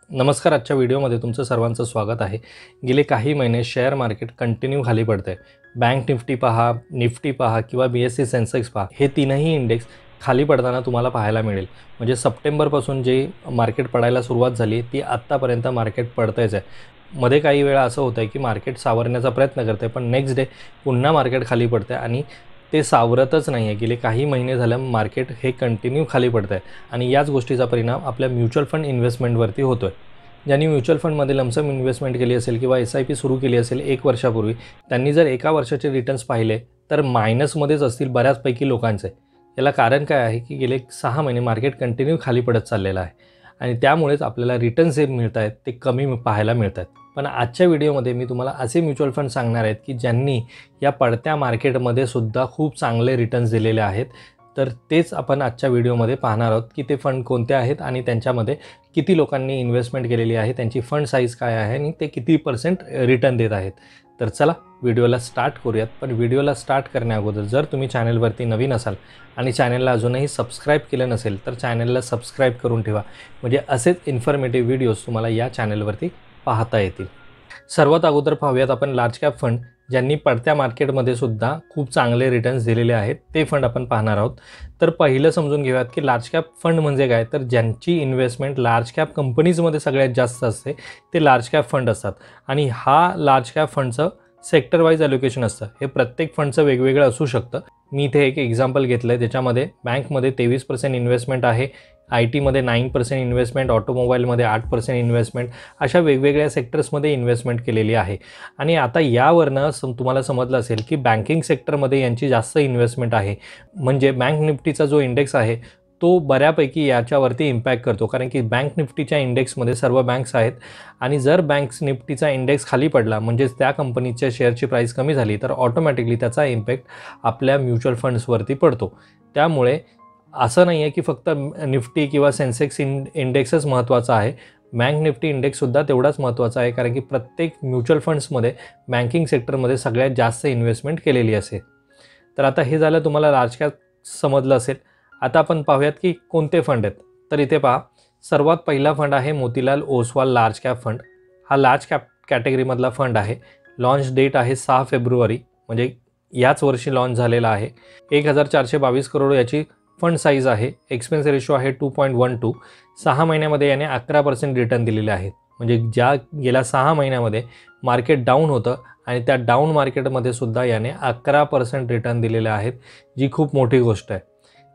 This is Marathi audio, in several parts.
नमस्कार. आजच्या व्हिडिओमध्ये तुमचं सर्वांचं स्वागत आहे. गेले काही महिने शेअर मार्केट कंटिन्यू खाली पडतंय. बँक निफ्टी पहा, निफ्टी पहा किंवा BSE सेन्सेक्स पहा, हे तीनही इंडेक्स खाली पडताना तुम्हाला पाहायला मिळेल. म्हणजे सप्टेंबरपासून जे मार्केट पडायला सुरुवात झाली ती आत्तापर्यंत मार्केट पडतंयच आहे. मध्ये काही वेळा असं होतं की मार्केट सावरण्याचा प्रयत्न करते, पण नेक्स्ट डे पुन्हा मार्केट खाली पडते आणि ते सावरतच नाही आहे. गेले काही महिने झालं मार्केट हे कंटिन्यू खाली पडतं आहे आणि याच गोष्टीचा परिणाम आपल्या म्युच्युअल फंड इन्व्हेस्टमेंटवरती होतो आहे. ज्यांनी म्युच्युअल फंडमध्ये लमसम इन्व्हेस्टमेंट केली असेल किंवा SIP सुरू केली असेल 1 वर्षापूर्वी, त्यांनी जर एका वर्षाचे रिटर्न्स पाहिले तर मायनसमध्येच असतील बऱ्याचपैकी लोकांचे. याला कारण काय आहे की गेले 6 महिने मार्केट कंटिन्यू खाली पडत चाललेलं आहे आणि त्यामुळेच आपल्याला रिटर्न्स जे मिळत आहेत ते कमी पाहायला मिळत आहेत. पण आजच्या व्हिडिओमध्ये मी तुम्हाला असे म्युच्युअल फंड सांगणार आहेत की ज्यांनी या पडत्या मार्केटमध्ये सुद्धा खूप चांगले रिटर्न्स दिलेले आहेत. तर तेच आपण आजच्या व्हिडिओमध्ये पाहणार आहोत की ते फंड कोणते आहेत आणि त्यांच्यामध्ये किती लोकांनी इन्व्हेस्टमेंट केलेली आहे, त्यांची फंड साईज काय आहे आणि ते किती % रिटर्न देत आहेत. तर चला व्हिडिओला स्टार्ट करूयात. पण व्हिडिओला स्टार्ट करण्याअगोदर जर तुम्ही चॅनलवरती नवीन असाल आणि चॅनलला अजूनही सबस्क्राईब केलं नसेल तर चॅनलला सबस्क्राईब करून ठेवा, म्हणजे असेच इन्फॉर्मेटिव्ह व्हिडिओज तुम्हाला या चॅनलवरती पाहता येतील. सर्वात अगोदर पाहूयात आपण लार्ज कॅप फंड ज्यांनी पडत्या मार्केटमध्ये सुद्धा खूप चांगले रिटर्न्स दिलेले आहेत, ते फंड आपण पाहणार आहोत. तर पहिलं समजून घेऊयात की लार्ज कॅप फंड म्हणजे काय. तर ज्यांची इन्व्हेस्टमेंट लार्ज कॅप कंपनीजमध्ये सगळ्यात जास्त असते ते लार्ज कॅप फंड असतात आणि हा लार्ज कॅप फंडचं सेक्टर वाईज ॲलोकेशन असतं. हे प्रत्येक फंडचं वेगवेगळं असू शकतं. मी इथे एक एक्झाम्पल घेतलं आहे. त्याच्यामध्ये बँकमध्ये 23% इन्व्हेस्टमेंट आहे, IT मध्ये 9% इन्व्हेस्टमेंट, ऑटोमोबाईलमध्ये 8% इन्व्हेस्टमेंट, अशा वेगवेगळ्या सेक्टर्समध्ये इन्व्हेस्टमेंट केलेली आहे. आणि आता यावरनं तुम्हाला समजलं असेल की बँकिंग सेक्टरमध्ये यांची जास्त इन्व्हेस्टमेंट आहे. म्हणजे बँक निफ्टीचा जो इंडेक्स आहे तो बऱ्यापैकी याच्यावरती इम्पॅक्ट करतो, कारण की बँक निफ्टीच्या इंडेक्समध्ये सर्व बँक्स आहेत आणि जर बँक निफ्टीचा इंडेक्स खाली पडला म्हणजेच त्या कंपनीच्या शेअरची प्राईस कमी झाली तर ऑटोमॅटिकली त्याचा इम्पॅक्ट आपल्या म्युच्युअल फंड्सवरती पडतो. त्यामुळे असं नाही आहे की फक्त निफ्टी किंवा सेन्सेक्स इंडेक्सच महत्त्वाचा आहे. बँक निफ्टी इंडेक्ससुद्धा तेवढाच महत्त्वाचा आहे, कारण की प्रत्येक म्युच्युअल फंड्समध्ये बँकिंग सेक्टरमध्ये सगळ्यात जास्त इन्व्हेस्टमेंट केलेली असेल. तर आता हे झालं तुम्हाला लार्ज कॅप समजलं असेल. आता आपण पाहूयात की कोणते फंड आहेत. तर इथे पहा, सर्वात पहिला फंड आहे Motilal Oswal large cap fund. हा लार्ज कॅप कॅटेगरीमधला फंड आहे. लॉन्च डेट आहे 6 फेब्रुवारी, म्हणजे याच वर्षी लॉन्च झालेला आहे. 1422 करोड याची फंड साईज आहे. एक्सपेन्स रेशो आहे 2.12. 6 महिन्यामध्ये याने 11% रिटर्न दिलेले आहेत. म्हणजे ज्या गेल्या 6 महिन्यामध्ये मार्केट डाऊन होतं आणि त्या डाऊन मार्केटमध्ये सुद्धा याने 11% रिटर्न दिलेले आहेत, जी खूप मोठी गोष्ट आहे.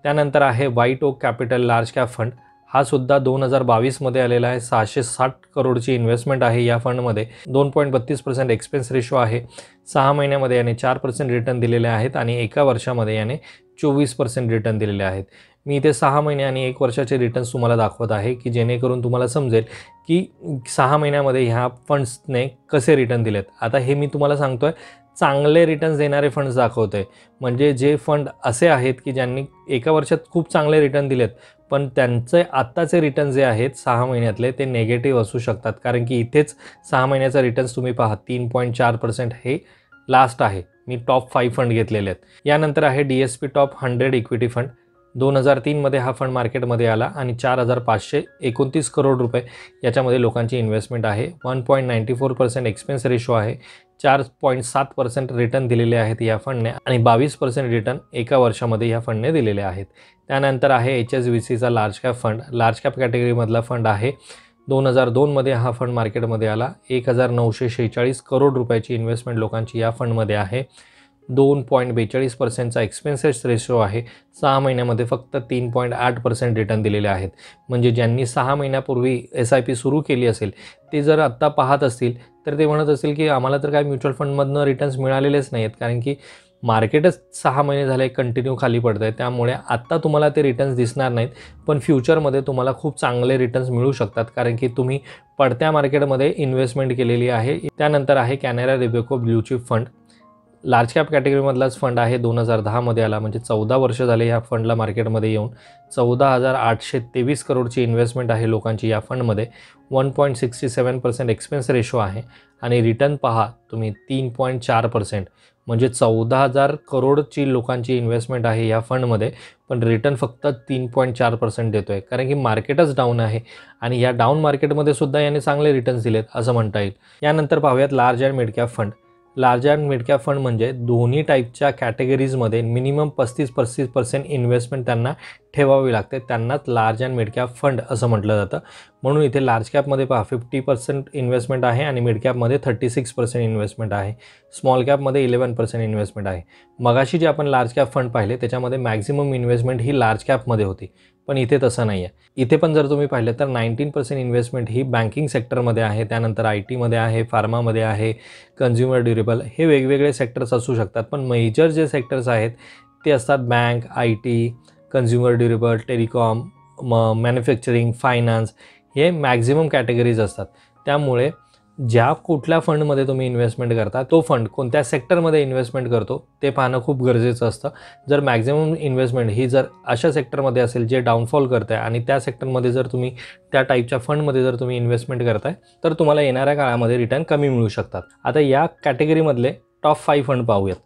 त्यानंतर आहे white oak capital large cap fund. हा सुद्धा 2022मध्ये आलेला आहे. 660 करोडची इन्व्हेस्टमेंट आहे या फंडमध्ये. 2.32% एक्सपेन्स रेशो आहे. 6 महिन्यामध्ये याने 4% रिटर्न दिलेले आहेत आणि एका वर्षामध्ये याने 24% रिटर्न दिलेले आहेत. मी इथे 6 महिने आणि 1 वर्षाचे रिटर्न्स तुम्हाला दाखवत आहे की जेणेकरून तुम्हाला समजेल की 6 महिन्यामध्ये ह्या फंड्सने कसे रिटर्न दिलेत. आता हे मी तुम्हाला सांगतो आहे चांगले रिटर्न्स देणारे फंड्स दाखवत आहे. म्हणजे जे फंड असे आहेत की ज्यांनी एका वर्षात खूप चांगले रिटर्न दिलेत, पण त्यांचे आत्ताचे रिटर्न जे आहेत 6 महिन्यातले ते नेगेटिव्ह असू शकतात, कारण की इथेच 6 महिन्याचा रिटर्न्स तुम्ही पहा 3.4% हे लास्ट आहे. मी टॉप 5 फंड घेतलेले आहेत. यानंतर आहे DSP टॉप 100 इक्विटी फंड. 2003मध्ये हा फंड मार्केटमध्ये आला आणि 4,529 करोड रुपये याच्यामध्ये लोकांची इन्व्हेस्टमेंट आहे. 1.94% एक्सपेन्स रेशो आहे. 4.7% रिटर्न दिलेले आहेत या फंडने आणि 22% रिटर्न एका वर्षामध्ये या फंडने दिलेले आहेत. त्यानंतर आहे HSBCचा large cap fund. Large cap कॅटेगरीमधला फंड आहे. 2002मध्ये हा फंड मार्केटमध्ये आला. 1,946 करोड रुपयाची इन्व्हेस्टमेंट लोकांची या फंडमध्ये आहे. 2.42%चा एक्सपेन्सेस रेशो आहे. 6 महिन्यामध्ये फक्त 3.8% रिटर्न दिलेले आहेत. म्हणजे ज्यांनी 6 महिन्यापूर्वी SIP सुरू केली असेल ते जर आत्ता पाहत असतील तर ते म्हणत असतील की आम्हाला तर काय म्युच्युअल फंडमधनं रिटर्न्स मिळालेलेच नाही आहेत, कारण की मार्केटच 6 महिने झाले कंटिन्यू खाली पडत आहे. त्यामुळे आत्ता तुम्हाला ते रिटर्न्स दिसणार नाहीत, पण फ्युचरमध्ये तुम्हाला खूप चांगले रिटर्न्स मिळू शकतात, कारण की तुम्ही पडत्या मार्केटमध्ये इन्व्हेस्टमेंट केलेली आहे. त्यानंतर आहे Canara Robeco blue chip fund. Large cap कॅटेगरीमधलाच फंड आहे, 2010मध्ये आला, म्हणजे 14 वर्ष झाले ह्या फंडला मार्केटमध्ये येऊन. 14,823 करोडची इन्व्हेस्टमेंट आहे लोकांची या फंडमध्ये. 1.67% एक्सपेन्स रेशो आहे आणि रिटर्न पहा तुम्ही 3.4%. म्हणजे 14,000 करोडची लोकांची इन्व्हेस्टमेंट आहे या फंडमध्ये, पण रिटर्न फक्त 3.4% देतो आहे, कारण की मार्केटच डाऊन आहे आणि या डाऊन मार्केटमध्ये सुद्धा याने चांगले रिटर्न्स दिलेत असं म्हणता येईल. यानंतर पाहूयात large and mid cap fund. Large and mid cap fund म्हणजे दोन्ही टाईपच्या कॅटेगरीजमध्ये मिनिमम 35% इन्व्हेस्टमेंट त्यांना ठेवावी लागते, त्यांनाच large and mid cap fund असं म्हटलं जातं. म्हणून इथे लार्ज कॅपमध्ये पहा 50% इन्व्हेस्टमेंट आहे आणि मिड कॅपमध्ये 36% इन्व्हेस्टमेंट आहे. स्मॉल कॅपमध्ये 11% इन्व्हेस्टमेंट आहे. मगाशी जे आपण लार्ज कॅप फंड पाहिले त्याच्यामध्ये मॅक्झिमम इन्व्हेस्टमेंट ही लार्ज कॅपमध्ये होती, पण इथे तसं नाही आहे. इथे पण जर तुम्ही पाहिलं तर 19% इन्व्हेस्टमेंट ही बँकिंग सेक्टरमध्ये आहे, त्यानंतर IT मध्ये आहे, फार्मामध्ये आहे, कन्झ्युमर ड्युरेबल, हे वेगवेगळे सेक्टर्स असू शकतात. पण मेजर जे सेक्टर्स आहेत ते असतात bank, IT, consumer durable, telecom, manufacturing, finance, हे मॅक्झिमम कॅटेगरीज असतात. त्यामुळे ज्या कुठल्या फंडमध्ये तुम्ही इन्व्हेस्टमेंट करता तो फंड कोणत्या सेक्टरमध्ये इन्व्हेस्टमेंट करतो ते पाहणं खूप गरजेचं असतं. जर मॅक्झिमम इन्व्हेस्टमेंट ही जर अशा सेक्टरमध्ये असेल जे डाऊनफॉल करत आहे आणि त्या सेक्टरमध्ये जर तुम्ही त्या टाईपच्या फंडमध्ये जर तुम्ही इन्व्हेस्टमेंट करताय तर तुम्हाला येणाऱ्या काळामध्ये रिटर्न कमी मिळू शकतात. आता या कॅटेगरीमधले टॉप 5 फंड पाहूयात.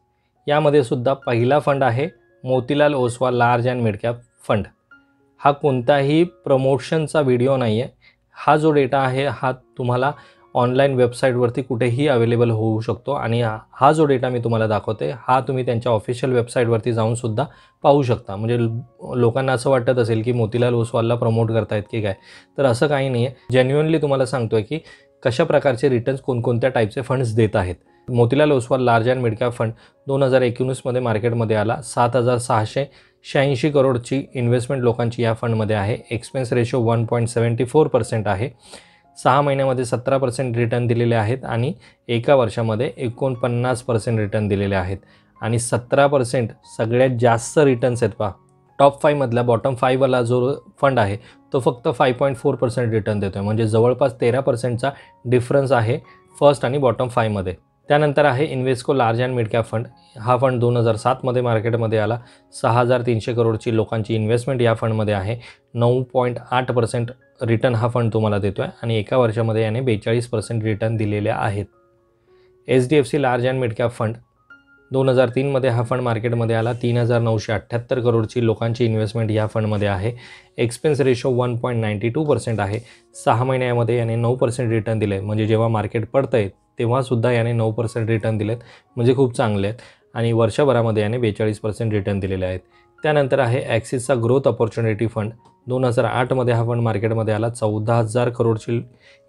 यामध्ये सुद्धा पहिला फंड आहे Motilal Oswal large and mid cap fund. हा कोणताही प्रमोशनचा व्हिडिओ नाही आहे. हा जो डेटा आहे हा तुम्हाला ऑनलाईन वेबसाईटवरती कुठेही अवेलेबल होऊ शकतो आणि हा जो डेटा मी तुम्हाला दाखवते हा तुम्ही त्यांच्या ऑफिशियल वेबसाईटवरती जाऊनसुद्धा पाहू शकता. म्हणजे लोकांना असं वाटत असेल की मोतीलाल ओसवालला प्रमोट करतायत की काय, तर असं काही नाही आहे. जेन्युइनली तुम्हाला सांगतो आहे की कशा प्रकारचे रिटर्न्स कोणकोणत्या टाईपचे फंड्स देत आहेत. Motilal Oswal large and mid cap fund 2019मध्ये मार्केटमध्ये आला. 7,686 करोडची इन्व्हेस्टमेंट लोकांची या फंडमध्ये आहे. एक्सपेन्स रेशो 1.74% आहे. 6 महिन्यामध्ये 17% रिटर्न दिलेले आहेत आणि एका वर्षामध्ये 49% रिटर्न दिलेले आहेत आणि 17% सगळ्यात जास्त रिटर्न्स आहेत. पहा टॉप 5 मधला बॉटम 5 वाला जो फंड आहे तो फक्त 5.4% रिटर्न देतो आहे, म्हणजे जवळपास 13%चा डिफरन्स आहे फर्स्ट आणि बॉटम 5 मध्ये. त्यानंतर आहे इन्व्हेस्को large and mid cap fund. हा फंड 2007मध्ये मार्केटमध्ये आला. 6,300 करोडची लोकांची इन्व्हेस्टमेंट या फंडमध्ये आहे. 9.8% रिटर्न हा फंड तुम्हाला देतो आहे आणि एका वर्षामध्ये याने 42% रिटर्न दिलेले आहेत. HDFC large and mid cap fund 2003मध्ये हा फंड मार्केटमध्ये आला. 3,978 करोडची लोकांची इन्व्हेस्टमेंट या फंडमध्ये आहे. एक्सपेन्स रेशो 1.92% आहे. 6 महिन्यामध्ये याने 9% रिटर्न दिले, म्हणजे जेव्हा मार्केट पडतं आहे तेव्हासुद्धा याने 9% रिटर्न दिलेत, म्हणजे खूप चांगले आहेत आणि वर्षभरामध्ये याने 42% रिटर्न दिलेले आहेत. त्यानंतर आहे ॲक्सिसचा ग्रोथ अपॉर्च्युनिटी फंड. 2008मध्ये हा फंड मार्केटमध्ये आला. 14,000 करोडची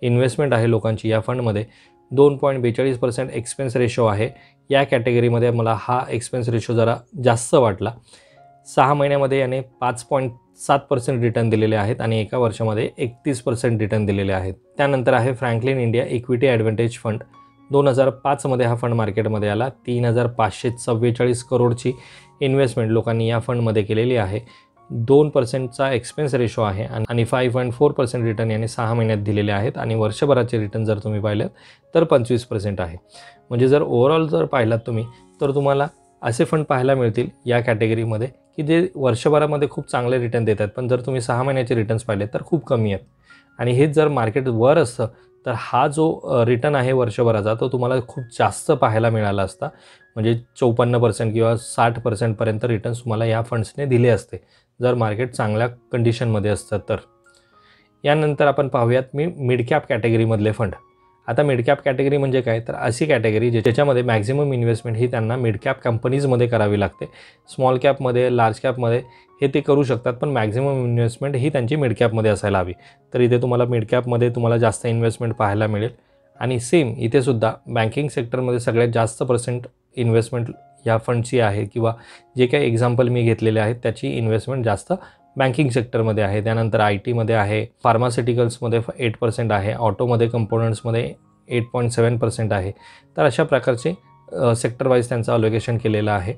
इन्व्हेस्टमेंट आहे लोकांची या फंडमध्ये. 2.42% एक्सपेन्स रेशो आहे. या कॅटेगरीमध्ये मला हा एक्सपेन्स रेशो जरा जास्त वाटला. 6 महिन्यामध्ये याने 5.7% रिटर्न दिलेले आहेत आणि एका वर्षामध्ये 31% रिटर्न दिलेले आहेत. त्यानंतर आहे Franklin India equity advantage fund. 2005मध्ये हा फंड मार्केटमध्ये आला. 3,544 करोडची इन्व्हेस्टमेंट लोकांनी या फंडमध्ये केलेली आहे. 2%चा एक्सपेन्स रेशो आहे आणि 5.4% रिटर्न याने 6 महिन्यात दिलेले आहेत आणि वर्षभराचे रिटर्न जर तुम्ही पाहिलेत तर 25% आहे. म्हणजे जर ओव्हरऑल जर पाहिलात तुम्ही तर तुम्हाला असे फंड पाहायला मिळतील या कॅटेगरीमध्ये की जे वर्षभरामध्ये खूप चांगले रिटर्न देतात, पण जर तुम्ही 6 महिन्याचे रिटर्न्स पाहिले तर खूप कमी आहेत. आणि हेच जर मार्केट वर असतं तर हा जो रिटर्न आहे वर्षभराचा तो तुम्हाला खूप जास्त पाहायला मिळाला असता. म्हणजे 54% किंवा 60% रिटर्न्स तुम्हाला या फंड्सने दिले असते जर मार्केट चांगल्या कंडिशनमध्ये असतं तर. यानंतर आपण पाहूयात मिड कॅप कॅटेगरीमधले फंड. आता मिड कॅप कॅटेगरी म्हणजे काय, तर अशी कॅटेगरी ज्याच्यामध्ये मॅक्झिमम इन्व्हेस्टमेंट ही त्यांना मिड कॅप कंपनीजमध्ये करावी लागते. स्मॉल कॅपमध्ये, लार्ज कॅपमध्ये हे ते करू शकतात, पण मॅक्झिमम इन्व्हेस्टमेंट ही त्यांची मिड कॅपमध्ये असायला हवी. तर इथे तुम्हाला मिड कॅपमध्ये तुम्हाला जास्त इन्व्हेस्टमेंट पाहायला मिळेल. आणि सेम इथे सुद्धा बँकिंग सेक्टरमध्ये सगळ्यात जास्त % इन्व्हेस्टमेंट या फंडची आहे, किंवा जे काही एक्झाम्पल मी घेतलेले आहेत त्याची इन्व्हेस्टमेंट जास्त बँकिंग सेक्टरमध्ये आहे. त्यानंतर IT मध्ये आहे, फार्मास्युटिकल्समध्ये 8% आहे, ऑटोमध्ये, कंपोनंट्समध्ये 8.7% आहे. तर अशा प्रकारचे सेक्टर वाईज त्यांचं अलोकेशन केलेलं आहे.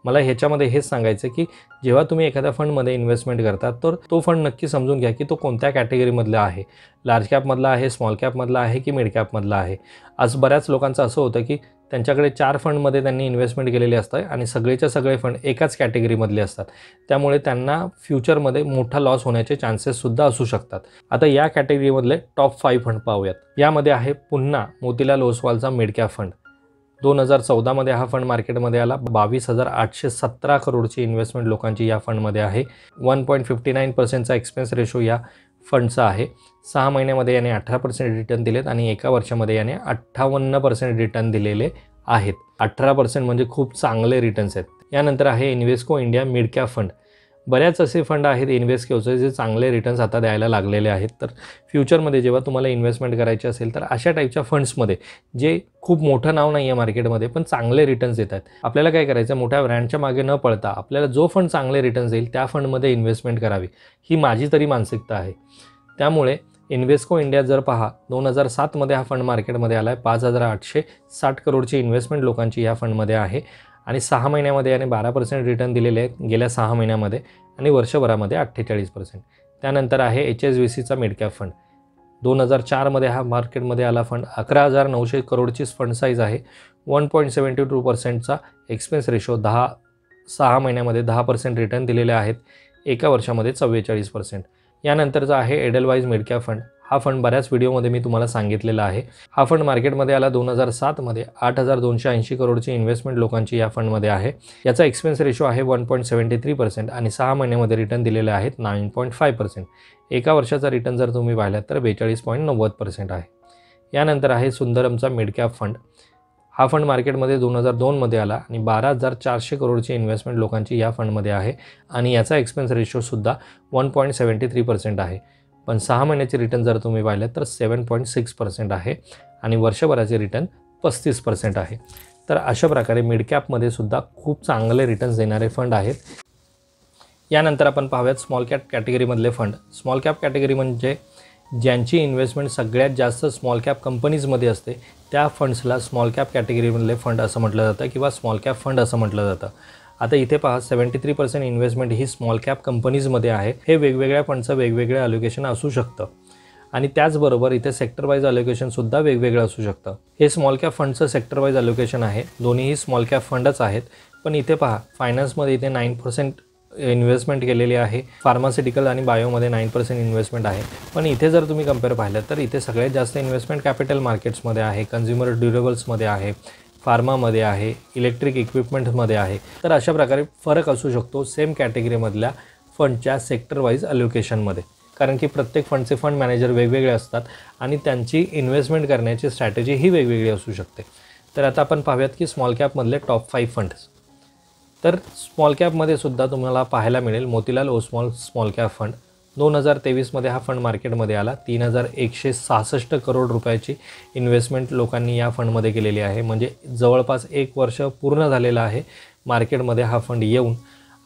मला ह्याच्यामध्ये हेच सांगायचं की जेव्हा तुम्ही एखाद्या फंडमध्ये इन्व्हेस्टमेंट करता तर तो फंड नक्की समजून घ्या की तो कोणत्या कॅटेगरीमधला आहे. लार्ज कॅपमधला आहे, स्मॉल कॅपमधला आहे की मिड कॅपमधला आहे. आज बऱ्याच लोकांचं असं होतं की त्यांच्याकडे 4 फंडमध्ये त्यांनी इन्व्हेस्टमेंट केलेली असते आणि सगळेच्या सगळे फंड एकाच कॅटेगरीमधले असतात, त्यामुळे त्यांना फ्युचरमध्ये मोठा लॉस होण्याचे चान्सेससुद्धा असू शकतात. आता या कॅटेगरीमधले टॉप 5 फंड पाहूयात. यामध्ये आहे पुन्हा मोतीलाल ओसवालचा मिड कॅप फंड. 2014मध्ये हा फंड मार्केटमध्ये आला. 22,817 करोडची इन्व्हेस्टमेंट लोकांची या फंडमध्ये आहे. 1.59%चा एक्सपेन्स रेशो या फंडचा आहे. 6 महिन्यामध्ये याने 18% रिटर्न दिलेत आणि एका वर्षामध्ये याने 58% रिटर्न दिलेले आहेत. 18% म्हणजे खूप चांगले रिटर्न्स आहेत. यानंतर आहे इन्व्हेस्को इंडिया मिड कॅप फंड. बऱ्याच असे फंड आहेत इन्व्हेस्कोचे जे चांगले रिटर्न्स आता द्यायला लागलेले आहेत. तर फ्युचरमध्ये जेव्हा तुम्हाला इन्व्हेस्टमेंट करायची असेल तर अशा टाईपच्या फंड्समध्ये जे खूप मोठं नाव नाही आहे मार्केटमध्ये पण चांगले रिटर्न्स देत आहेत, आपल्याला काय करायचं, मोठ्या ब्रँडच्या मागे न पळता आपल्याला जो फंड चांगले रिटर्न्स देईल त्या फंडमध्ये इन्व्हेस्टमेंट करावी, ही माझी तरी मानसिकता आहे. त्यामुळे इन्व्हेस्को इंडिया जर पहा 2007मध्ये हा फंड मार्केटमध्ये आला आहे. 5,860 करोडची इन्व्हेस्टमेंट लोकांची या फंडमध्ये आहे आणि 6 महिन्यामध्ये याने 12% रिटर्न दिलेले आहेत गेल्या 6 महिन्यामध्ये आणि वर्षभरामध्ये 48%. त्यानंतर आहे HSBCचा मिड कॅप फंड. 2004मध्ये हा मार्केटमध्ये आला फंड. 11,900 करोडची फंड साईज आहे. 1.72%चा एक्सपेन्स रेशो. 6 महिन्यामध्ये 10% रिटर्न दिलेले आहेत. एका वर्षामध्ये 44%. यानंतरचा आहे एडलवाईज मिड कॅप फंड. हा फंड बऱ्याच व्हिडिओमध्ये मी तुम्हाला सांगितलेला आहे. हा फंड मार्केटमध्ये आला 2007मध्ये. 8,280 करोडची इन्व्हेस्टमेंट लोकांची या फंडमध्ये आहे. याचा एक्सपेन्स रेशो आहे 1.73% आणि 6 महिन्यामध्ये रिटर्न दिलेले आहेत 9.5%. एका वर्षाचा रिटर्न जर तुम्ही पाहिलात तर 42.90% आहे. यानंतर आहे सुंदरमचा मिड कॅप फंड. हा फंड मार्केटमध्ये 2002मध्ये आला आणि 12,400 करोडची इन्व्हेस्टमेंट लोकांची या फंडमध्ये आहे आणि याचा एक्सपेन्स रेशोसुद्धा 1.73% आहे. पण 6 महिन्याचे रिटर्न जर तुम्ही पाहिलं तर 7.6% आहे आणि वर्षभराचे रिटर्न 35% आहे. तर अशा प्रकारे मिड कॅपमध्ये सुद्धा खूप चांगले रिटर्न्स देणारे फंड आहेत. यानंतर आपण पाहूयात स्मॉल कॅप कॅटेगरीमधले फंड. स्मॉल कॅप कॅटेगरी म्हणजे ज्यांची इन्व्हेस्टमेंट सगळ्यात जास्त स्मॉल कॅप कंपनीजमध्ये असते त्या फंड्सला स्मॉल कॅप कॅटेगरीमधले फंड असं म्हटलं जातं किंवा स्मॉल कॅप फंड असं म्हटलं जातं. आता इथे पहा 73% इन्व्हेस्टमेंट ही स्मॉल कॅप कंपनीजमध्ये आहे. हे वेगवेगळ्या फंडचं वेगवेगळं अलोकेशन असू शकतं आणि त्याचबरोबर इथे सेक्टर वाईज अलोकेशनसुद्धा वेगवेगळं असू शकतं. हे स्मॉल कॅप फंडचं सेक्टर वाईज अलोकेशन आहे. दोन्हीही स्मॉल कॅप फंडच आहेत. पण इथे पहा फायनान्समध्ये इथे 9% इन्व्हेस्टमेंट केलेली आहे. फार्मास्युटिकल आणि बायोमध्ये 9% इन्व्हेस्टमेंट आहे. पण इथे जर तुम्ही कम्पेअर पाहिलं तर इथे सगळ्यात जास्त इन्व्हेस्टमेंट कॅपिटल मार्केट्समध्ये आहे, कन्झ्युमर ड्युरेबल्समध्ये आहे, फार्मामध्ये आहे, इलेक्ट्रिक इक्विपमेंट्समध्ये आहे. तर अशा प्रकारे फरक असू शकतो सेम कॅटेगरीमधल्या फंडच्या सेक्टर वाईज अलोकेशनमध्ये, कारण की प्रत्येक फंडचे फंड मॅनेजर वेगवेगळे असतात आणि त्यांची इन्व्हेस्टमेंट करण्याची स्ट्रॅटेजी ही वेगवेगळी असू शकते. तर आता आपण पाहूयात की स्मॉल कॅपमधले टॉप 5 फंड्स. तर स्मॉल कॅपमध्ये सुद्धा तुम्हाला पाहायला मिळेल Motilal Oswal small cap fund. 2023मध्ये हा फंड मार्केटमध्ये आला. 3,166 करोड रुपयाची इन्व्हेस्टमेंट लोकांनी या फंडमध्ये केलेली आहे. म्हणजे जवळपास 1 वर्ष पूर्ण झालेलं आहे मार्केटमध्ये हा फंड येऊन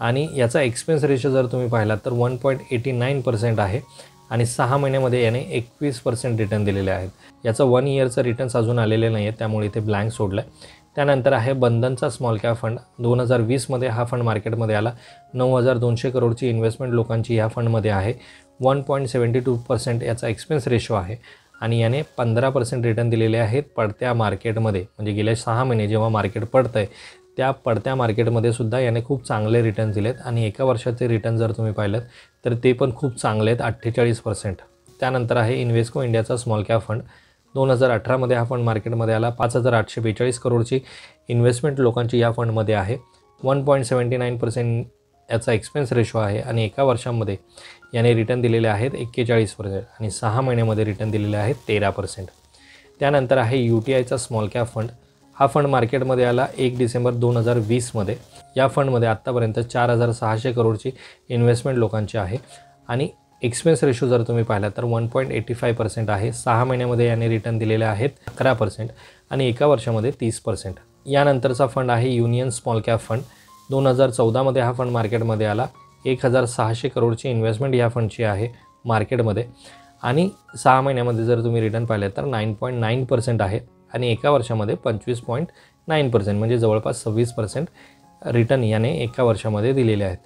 आणि याचा एक्सपेन्स रेशो जर तुम्ही पाहिलात तर 1.89% आहे आणि 6 महिन्यामध्ये याने 21% रिटर्न दिलेले आहेत. याचं 1 इयरचं रिटर्न्स अजून आलेले नाही आहे, त्यामुळे इथे ब्लँक सोडलं आहे. त्यानंतर आहे बंधनचा स्मॉल कॅप फंड. 2020मध्ये हा फंड मार्केटमध्ये आला. 9,200 करोडची इन्व्हेस्टमेंट लोकांची या फंडमध्ये आहे. 1.72% याचा एक्सपेन्स रेशो आहे आणि याने 15% रिटर्न दिलेले आहेत पडत्या मार्केटमध्ये. म्हणजे गेल्या 6 महिने जेव्हा मार्केट पडतं आहे त्या पडत्या मार्केटमध्ये सुद्धा याने खूप चांगले रिटर्न दिलेत आणि एका वर्षाचे रिटर्न जर तुम्ही पाहिलं तर ते पण खूप चांगले आहेत, 48%. त्यानंतर आहे इन्व्हेस्को इंडियाचा स्मॉल कॅप फंड. 2018मध्ये हा फंड मार्केटमध्ये आला. 5,842 करोडची इन्व्हेस्टमेंट लोकांची या फंडमध्ये आहे. 1.79% याचा एक्सपेन्स रेशो आहे आणि एका वर्षामध्ये याने रिटर्न दिलेले आहेत 41% आणि 6 महिन्यामध्ये रिटर्न दिलेले आहेत 13%. त्यानंतर आहे UTIचा स्मॉल कॅप फंड. हा फंड मार्केटमध्ये आला 1 डिसेंबर 2020मध्ये. या फंडमध्ये आत्तापर्यंत 4,600 करोडची इन्व्हेस्टमेंट लोकांची आहे आणि एक्सपेन्स रेशो जर तुम्ही पाहिला तर 1.85% आहे. 6 महिन्यामध्ये याने रिटर्न दिलेले आहेत 11% आणि एका वर्षामध्ये 30%. यानंतरचा फंड आहे युनियन स्मॉल कॅप फंड. 2014मध्ये हा फंड मार्केटमध्ये आला. 1,600 करोडची इन्व्हेस्टमेंट या फंडची आहे मार्केटमध्ये आणि 6 महिन्यामध्ये जर तुम्ही रिटर्न पाहिले तर 9.9% आहे आणि एका वर्षामध्ये 25.9% म्हणजे जवळपास 26% रिटर्न याने एका वर्षामध्ये दिलेले आहेत.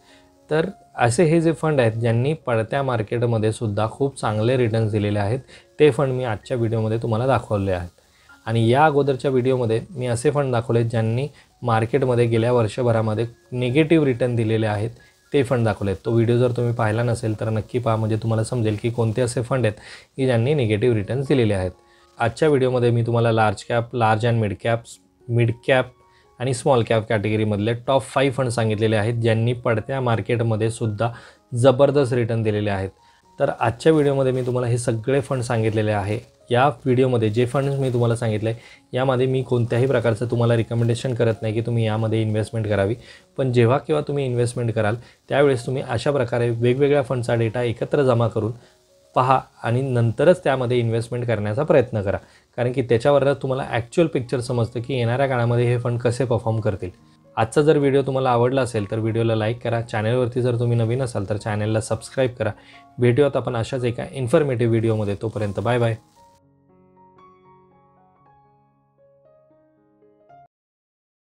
तर असे हे जे फंड आहेत ज्यांनी पडत्या मार्केटमध्ये सुद्धा खूप चांगले रिटर्न्स दिलेले आहेत ते फंड मी आजच्या व्हिडिओमध्ये तुम्हाला दाखवले आहेत. आणि या अगोदरच्या व्हिडिओमध्ये मी असे फंड दाखवले ज्यांनी मार्केटमध्ये गेल्या वर्षभरामध्ये निगेटिव्ह रिटर्न दिलेले आहेत, ते फंड दाखवले आहेत। तो व्हिडिओ जर तुम्ही पाहिला नसेल तर नक्की पहा, म्हणजे तुम्हाला समजेल की कोणते असे फंड आहेत की ज्यांनी निगेटिव्ह रिटर्न्स दिलेले आहेत। आजच्या व्हिडिओमध्ये मी तुम्हाला लार्ज अँड मिड कॅप आणि स्मॉल कॅप कॅटेगरीमधले टॉप 5 फंड सांगितलेले आहेत ज्यांनी पडत्या मार्केटमध्ये सुद्धा जबरदस्त रिटर्न दिलेले आहेत। तर आजच्या व्हिडिओमध्ये मी तुम्हाला हे सगळे फंड सांगितलेले आहे। या व्हिडिओमध्ये जे फंड्स मी तुम्हाला सांगितले यामध्ये मी कोणत्याही प्रकारचं तुम्हाला रिकमेंडेशन करत नाही की तुम्ही यामध्ये इन्व्हेस्टमेंट करावी, पण जेव्हा केव्हा तुम्ही इन्व्हेस्टमेंट कराल त्यावेळेस तुम्ही अशा प्रकारे वेगवेगळ्या फंडचा डेटा एकत्र जमा करून पहा आणि नंतरच त्यामध्ये इन्व्हेस्टमेंट करण्याचा प्रयत्न करा, कारण की त्याच्यावरच तुम्हाला ॲक्च्युअल पिक्चर समजतं की येणाऱ्या काळामध्ये हे फंड कसे परफॉर्म करतील। आजचा जर व्हिडिओ तुम्हाला आवडला असेल तर व्हिडिओला लाईक करा, चॅनलवरती जर तुम्ही नवीन असाल तर चॅनलला सबस्क्राईब करा। भेटूयात आपण अशाच एका इन्फॉर्मेटिव्ह व्हिडिओमध्ये, तोपर्यंत बाय बाय।